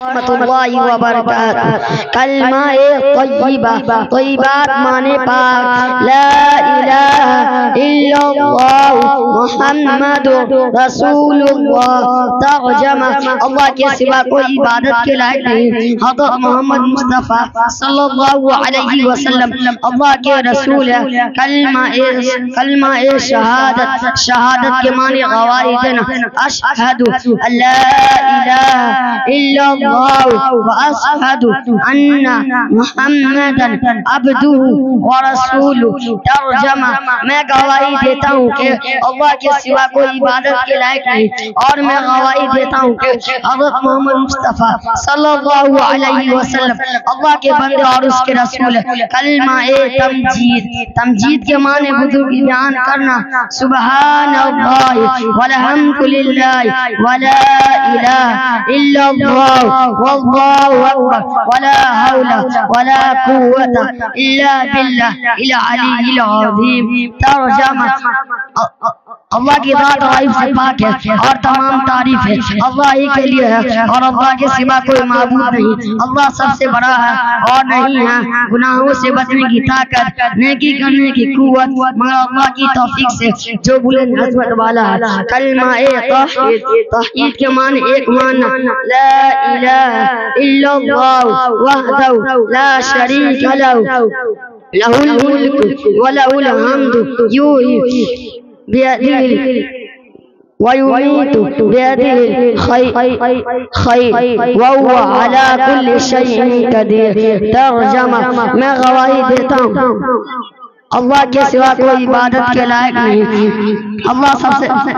رحمۃ اللہ وبرکاتہ۔ کلمہ طیبہ، طیبات مانے پاک، لا الہ الا اللہ محمد رسول اللہ۔ ترجمہ، اللہ کے سوا کوئی عبادت کے لائق نہیں، حضرت محمد مصطفیٰ صلی اللہ علیہ وسلم اللہ کے رسول ہے۔ کلمہ شہادت، شہادت کے معنی گواہی دینا، اشہد لا الہ الا اللہ واشہد ان محمدا عبدہ ورسولہ۔ ترجمہ، میں گواہی دیتا ہوں کہ اللہ کے سوا کوئی عبادت کے لائق نہیں، اور میں گواہی دیتا ہوں کہ حضرت محمد مصطفیٰ صلی اللہ علیہ وسلم اللہ کے بندے اور اس کے رسول ہے۔ کلمہ تمجید، تمجید کے معنی بزرگی بیان کرنا، سبحان اللہ والحمدللہ ولا الہ الا اللہ واللہ اکبر ولا حول ولا قوت الا باللہ العلی العظیم۔ ترجمہ، اللہ کی ذات غائب سے پاک ہے اور تمام تعریف ہے اللہ ہی کے لیے ہے، اور اللہ کے سوا کوئی معبود نہیں۔ اللہ سب سے بڑا ہے اور نہیں ہے گناہوں سے بچنے کی طاقت، نیکی کرنے کی قوت مگر اللہ کی توفیق سے جو بلند عظمت والا ہے۔ کلمہ توحید، توحید کے معنی ایک معنی، لا الہ الا اللہ وحدہ لا شریک لہ، لہ الملک ولہ الحمد، یحیی بیدہ ویمیت بیدہ الخیر وہو علی کل شیء قدیر۔ ترجمہ، میں گواہی دیتا ہوں اللہ کے سوا کوئی عبادت کے لائق نہیں، اللہ سب سے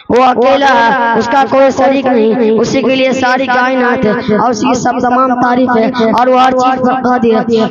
وہ اکیلا ہے، اس کا کوئی شریک نہیں، اسی کے لیے ساری کائنات ہے اور اسی سب تمام تعریف ہے، اور وہ ہر چیز پر قادر ہے۔